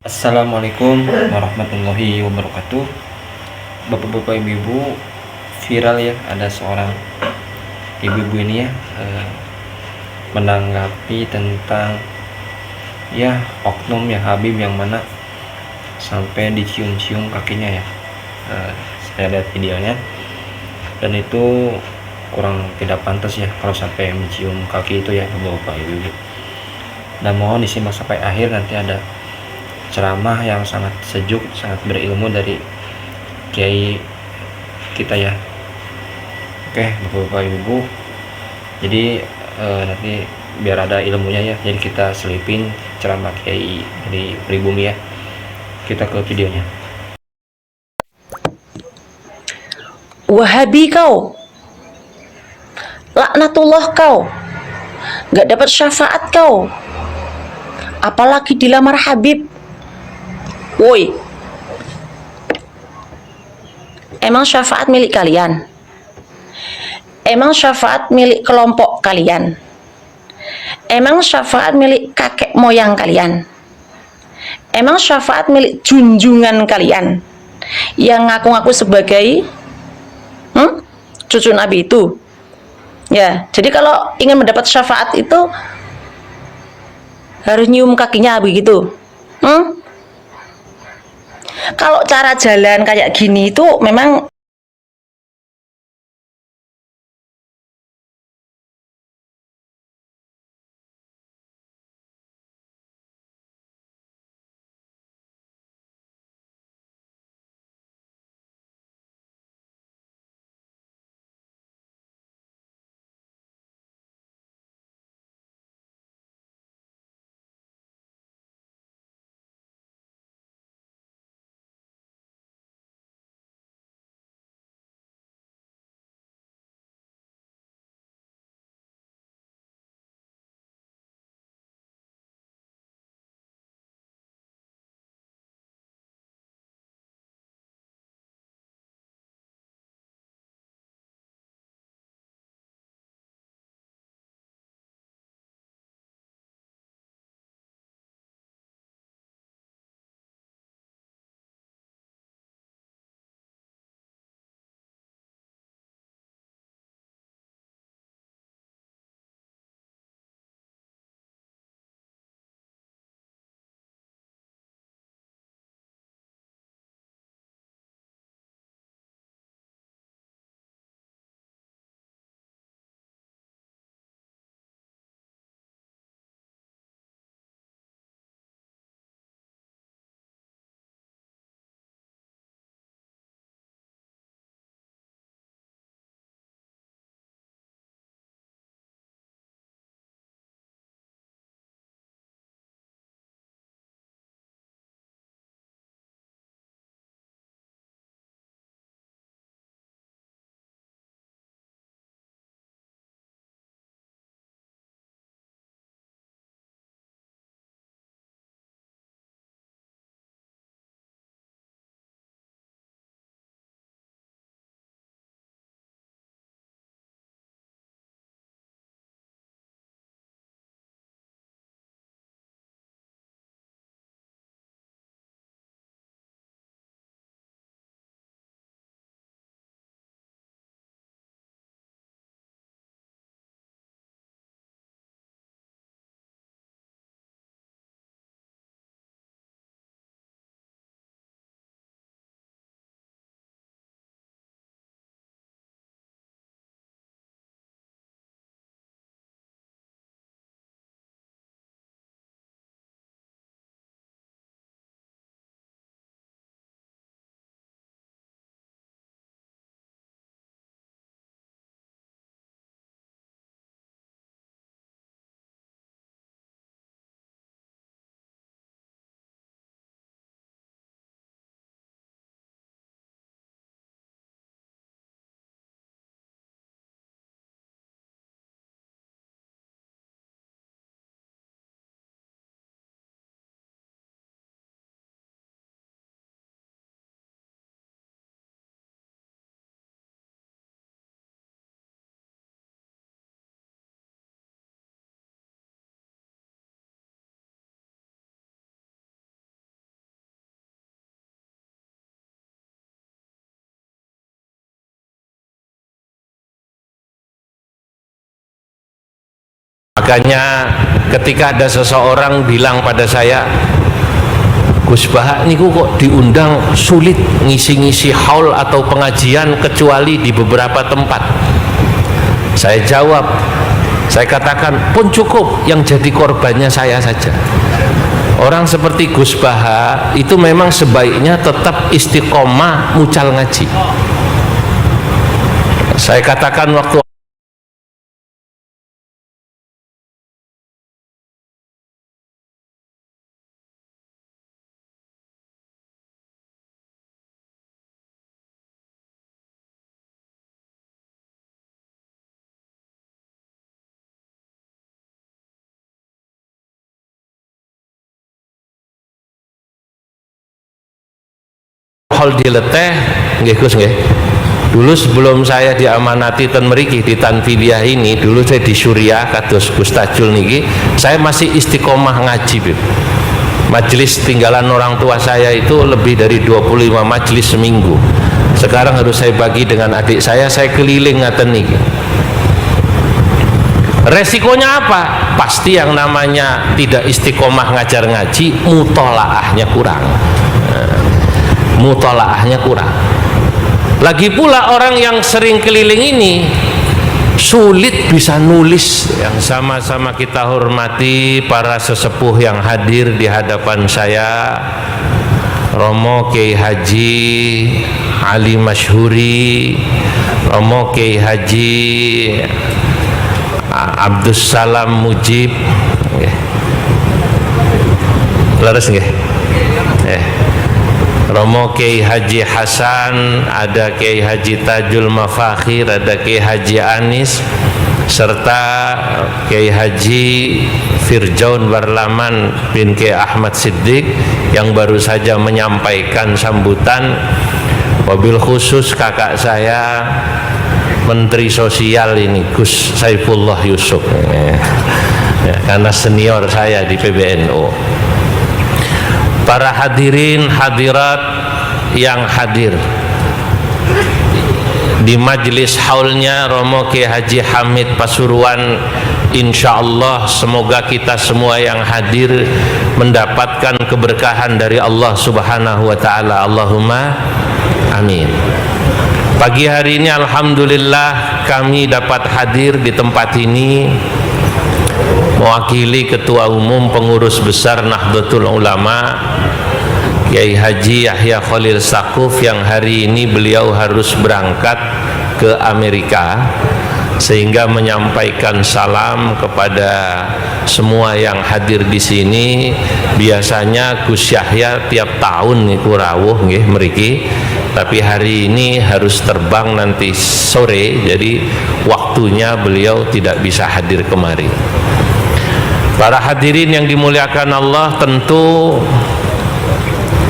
Assalamualaikum warahmatullahi wabarakatuh. Bapak-bapak, ibu-ibu, viral ya, ada seorang ibu-ibu ini ya, menanggapi tentang ya oknum ya Habib yang mana sampai dicium-cium kakinya ya. Saya lihat videonya dan itu kurang tidak pantas ya kalau sampai mencium kaki itu ya bapak-bapak, ibu-ibu. Dan mohon disimak sampai akhir, nanti ada ceramah yang sangat sejuk, sangat berilmu dari kiai kita ya. Oke bapak-bapak, ibu, jadi nanti biar ada ilmunya ya, jadi kita selipin ceramah kiai dari pribumi ya. Kita ke videonya. Wahabi kau, laknatullah kau, gak dapat syafaat kau, apalagi dilamar Habib. Woi, emang syafaat milik kalian? Emang syafaat milik kelompok kalian? Emang syafaat milik kakek moyang kalian? Emang syafaat milik junjungan kalian yang ngaku-ngaku sebagai cucu Nabi itu? Ya, jadi kalau ingin mendapat syafaat itu harus nyium kakinya begitu. Kalau cara jalan kayak gini itu memang Makanya ketika ada seseorang bilang pada saya, Gus Baha niku kok diundang sulit ngisi-ngisi haul atau pengajian kecuali di beberapa tempat. Saya jawab, saya katakan pun cukup, yang jadi korbannya saya saja. Orang seperti Gus Baha itu memang sebaiknya tetap istiqomah mucal ngaji. Saya katakan waktu hal dileteh nggih Gus nggih. Dulu sebelum saya diamanati ten mriki di Tanfidiyah ini, dulu saya di Suriah kados Gus Tajul niki, saya masih istiqomah ngaji, Bib. Majelis tinggalan orang tua saya itu lebih dari 25 majelis seminggu. Sekarang harus saya bagi dengan adik saya keliling ngaten niki. Resikonya apa? Pasti yang namanya tidak istiqomah ngajar ngaji, mutolaahnya kurang. Mutolaahnya kurang. Lagi pula orang yang sering keliling ini sulit bisa nulis. Yang sama-sama kita hormati para sesepuh yang hadir di hadapan saya, Romo Kiai Haji Ali Masyhuri, Romo Kiai Haji Abdus Salam Mujib, leres nggih? Romo Kiai Haji Hasan, ada Kiai Haji Tajul Mafakhir, ada Kiai Haji Anis, serta Kiai Haji Firjaun Barlaman bin Kiai Ahmad Siddiq yang baru saja menyampaikan sambutan. Wabil khusus kakak saya Menteri Sosial ini Gus Saifullah Yusuf, karena senior saya di PBNU. Para hadirin hadirat yang hadir di majelis haulnya Romo Kiai Haji Hamid Pasuruan, insya Allah semoga kita semua yang hadir mendapatkan keberkahan dari Allah Subhanahu wa Ta'ala. Allahumma amin. Pagi hari ini alhamdulillah kami dapat hadir di tempat ini mewakili Ketua Umum Pengurus Besar Nahdlatul Ulama Kiai Haji Yahya Khalil Saquf, yang hari ini beliau harus berangkat ke Amerika, sehingga menyampaikan salam kepada semua yang hadir di sini. Biasanya Gus Yahya tiap tahun niku rawuh nggih mriki, tapi hari ini harus terbang nanti sore, jadi waktunya beliau tidak bisa hadir kemari. Para hadirin yang dimuliakan Allah, tentu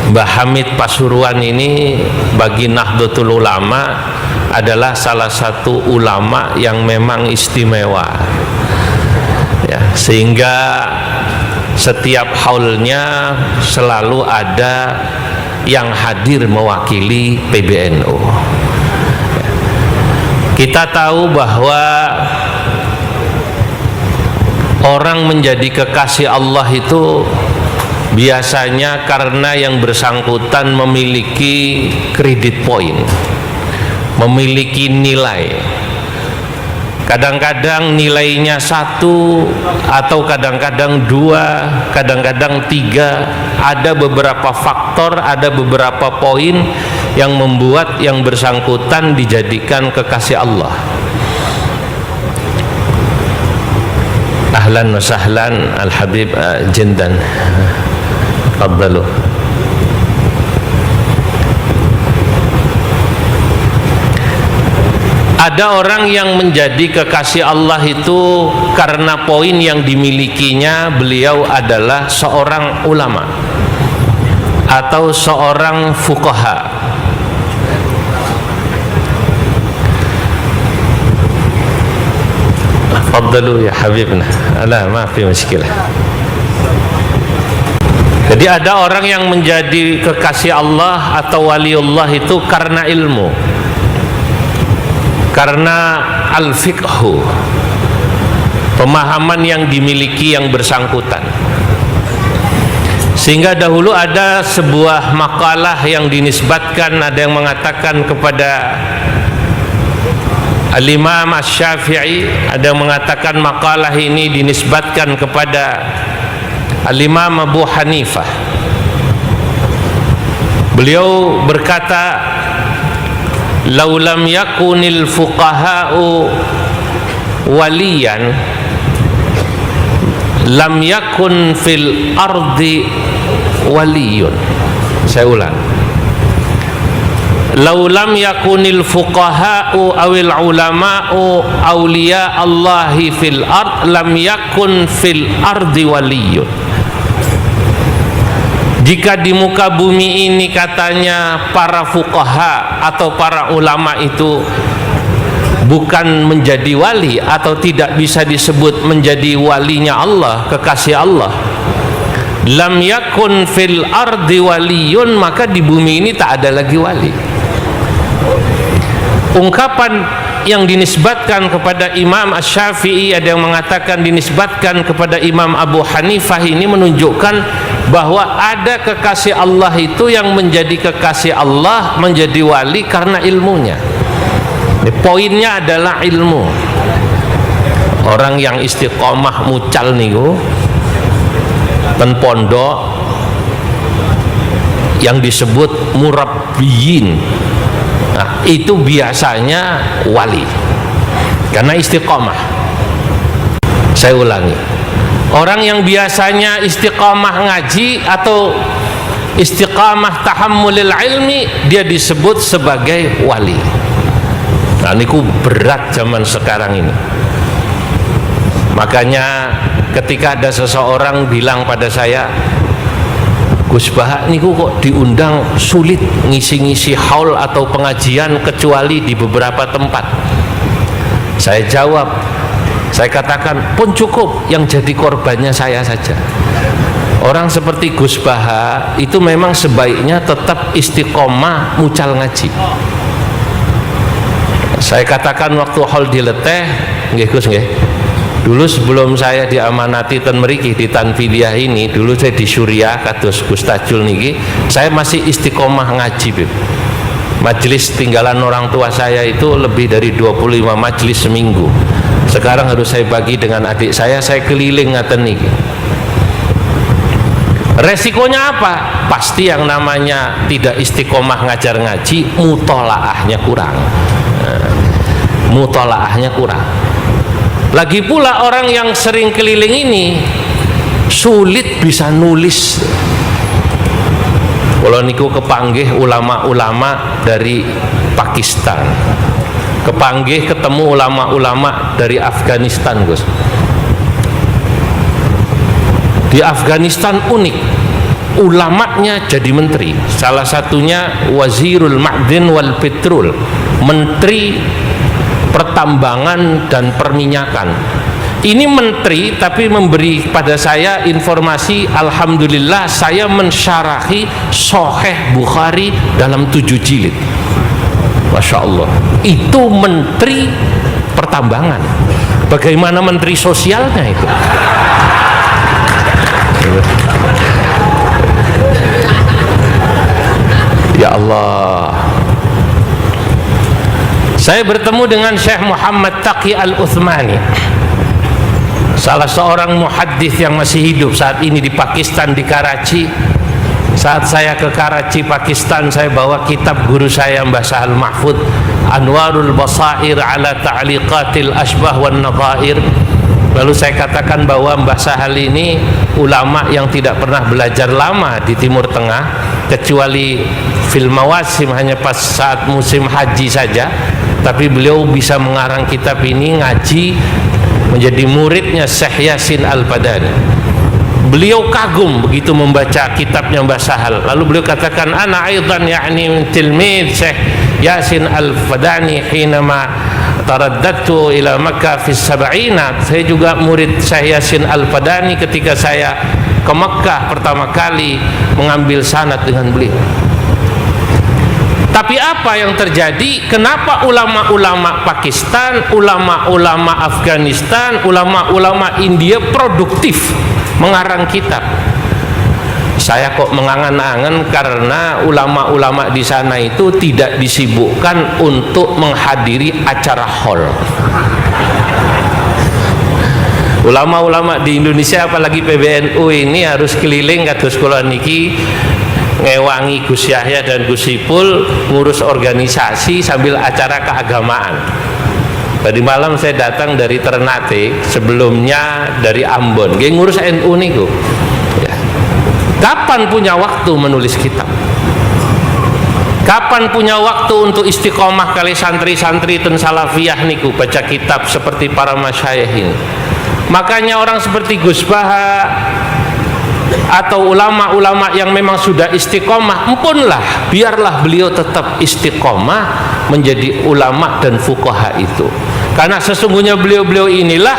Mbah Hamid Pasuruan ini bagi Nahdlatul Ulama adalah salah satu ulama yang memang istimewa, ya, sehingga setiap haulnya selalu ada yang hadir mewakili PBNU. Kita tahu bahwa orang menjadi kekasih Allah itu biasanya karena yang bersangkutan memiliki kredit poin, memiliki nilai. Kadang-kadang nilainya 1 atau kadang-kadang 2, kadang-kadang 3. Ada beberapa faktor, ada beberapa poin yang membuat yang bersangkutan dijadikan kekasih Allah. Ahlan wa sahlan Al-Habib Jindan, tafadhalu. Ada orang yang menjadi kekasih Allah itu karena poin yang dimilikinya. Beliau adalah seorang ulama atau seorang fuqaha. Tafadhalu ya habibna. Ala ma fi muskilah. Jadi ada orang yang menjadi kekasih Allah atau waliullah itu karena ilmu, karena al-fiqhu. pemahaman yang dimiliki yang bersangkutan. Sehingga dahulu ada sebuah makalah yang dinisbatkan, ada yang mengatakan kepada Al-Imam Asy-Syafi'i, ada yang mengatakan makalah ini dinisbatkan kepada Al-Imam Abu Hanifah. Beliau berkata, "Lau lam yakunil fuqaha'u waliyan, lam yakun fil ardi waliyun." Saya ulang. "Lau lam yakunil fuqaha'u awil ulama'u awliya Allahi fil ard, lam yakun fil ardi waliyun." Jika di muka bumi ini katanya para fuqaha atau para ulama itu bukan menjadi wali atau tidak bisa disebut menjadi walinya Allah, kekasih Allah, lam yakun fil ardi waliyun, maka di bumi ini tak ada lagi wali. Ungkapan yang dinisbatkan kepada Imam Asy-Syafi'i, ada yang mengatakan dinisbatkan kepada Imam Abu Hanifah, ini menunjukkan bahwa ada kekasih Allah itu yang menjadi kekasih Allah, menjadi wali karena ilmunya. Poinnya adalah ilmu. Orang yang istiqomah mucal niku ten pondok yang disebut murabbiyin, nah, itu biasanya wali karena istiqomah. Saya ulangi, orang yang biasanya istiqamah ngaji atau istiqamah tahammulil ilmi, dia disebut sebagai wali. Nah, niku berat zaman sekarang ini. Makanya ketika ada seseorang bilang pada saya, "Gus Bah, niku kok diundang sulit ngisi-ngisi haul atau pengajian kecuali di beberapa tempat." Saya jawab, saya katakan, pun cukup yang jadi korbannya saya saja. Orang seperti Gus Bah itu memang sebaiknya tetap istiqomah mucal ngaji. Saya katakan waktu haul dileteh, nggih Gus nggih. Dulu sebelum saya diamanati ten mriki di Tanfidiyah ini, dulu saya di Suriah kados Gus Tajul niki, saya masih istiqomah ngaji, Bib. Majelis tinggalan orang tua saya itu lebih dari 25 majelis seminggu. Sekarang harus saya bagi dengan adik saya keliling ngaten niki. Resikonya apa? Pasti yang namanya tidak istiqomah ngajar ngaji, mutolaahnya kurang. Mutolaahnya kurang. Lagi pula orang yang sering keliling ini sulit bisa nulis. Kalau niku kepanggih ulama-ulama dari Pakistan, kepanggih ketemu ulama-ulama dari Afghanistan, Gus. Di Afghanistan unik, ulamanya jadi menteri. Salah satunya Wazirul Ma'din wal Petrol, menteri pertambangan dan perminyakan. Ini menteri tapi memberi pada saya informasi, alhamdulillah saya mensyarahi Sahih Bukhari dalam 7 jilid. Masya Allah, itu menteri pertambangan. Bagaimana menteri sosialnya itu? Ya Allah. Saya bertemu dengan Syekh Muhammad Taqi Al-Uthmani, salah seorang muhaddits yang masih hidup saat ini di Pakistan, di Karachi. Saat saya ke Karachi, Pakistan, saya bawa kitab guru saya Mbah Sahal Mahfud, Anwarul Basair ala Ta'liqatil Ashbah wan Nadhair. Lalu saya katakan bahwa Mbah Sahal ini ulama yang tidak pernah belajar lama di Timur Tengah, kecuali fil mawasim, hanya pas saat musim haji saja. Tapi beliau bisa mengarang kitab ini, ngaji, menjadi muridnya Syekh Yasin Al-Fadani. Beliau kagum begitu membaca kitabnya Mbah Sahal. Lalu beliau katakan, "Ana aidan ya'ni tilmid Syekh Yasin Al-Fadani hinama taraddadtu ila Makkah fi sab'ina." Saya juga murid Syekh Yasin Al-Fadani ketika saya ke Makkah pertama kali mengambil sanad dengan beliau. Tapi apa yang terjadi? Kenapa ulama-ulama Pakistan, ulama-ulama Afghanistan, ulama-ulama India produktif mengarang kitab? Saya kok mengangan-angan karena ulama-ulama di sana itu tidak disibukkan untuk menghadiri acara hall. Ulama-ulama di Indonesia apalagi PBNU ini harus keliling kados kula niki ngewangi Gus Yahya dan Gus Ipul ngurus organisasi sambil acara keagamaan. Tadi malam saya datang dari Ternate, sebelumnya dari Ambon. Nggih ngurus NU niku. Ya. Kapan punya waktu menulis kitab? Kapan punya waktu untuk istiqomah kali santri-santri ten salafiyah niku baca kitab seperti para masyayikh ini? Makanya orang seperti Gus Baha atau ulama-ulama yang memang sudah istiqomah, empunlah, biarlah beliau tetap istiqomah menjadi ulama dan fuqaha itu, karena sesungguhnya beliau-beliau inilah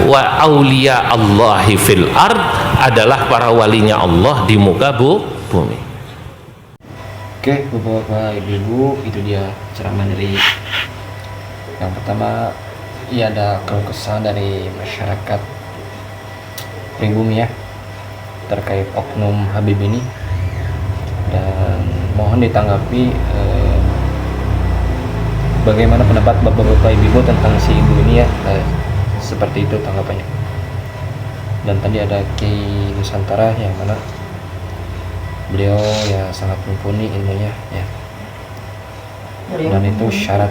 wa auliya Allahi fil ard, adalah para walinya Allah di muka bumi. Oke, Bapak-bapak, Ibu-ibu, itu dia ceramah dari yang pertama. Ia ada keluh kesah dari masyarakat pribumi ya terkait oknum Habib ini, dan mohon ditanggapi bagaimana pendapat bapak-bapak ibu tentang si ibu ini ya, seperti itu tanggapannya. Dan tadi ada Ki Nusantara yang mana beliau ya sangat mumpuni ilmunya ya, dan itu syarat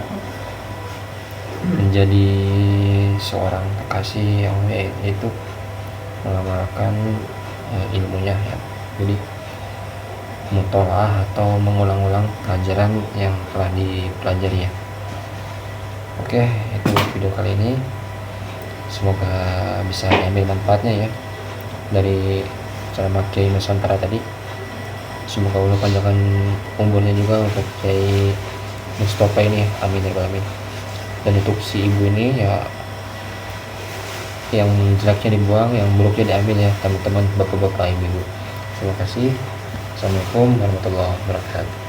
menjadi seorang kekasih yang itu mengamalkan ilmunya ya. Jadi mutolaah atau mengulang-ulang pelajaran yang telah dipelajari ya. Oke, itu video kali ini, semoga bisa diambil manfaatnya ya dari ceramah Kiai Nusantara tadi. Semoga Allah panjangkan umurnya juga untuk Kiai Mustafa ini, amin ya rabbal alamin. Dan untuk si ibu ini ya, yang jeleknya dibuang, yang buruknya diambil ya teman-teman, bapak-bapak, ibu-ibu. Terima kasih. Assalamualaikum warahmatullahi wabarakatuh.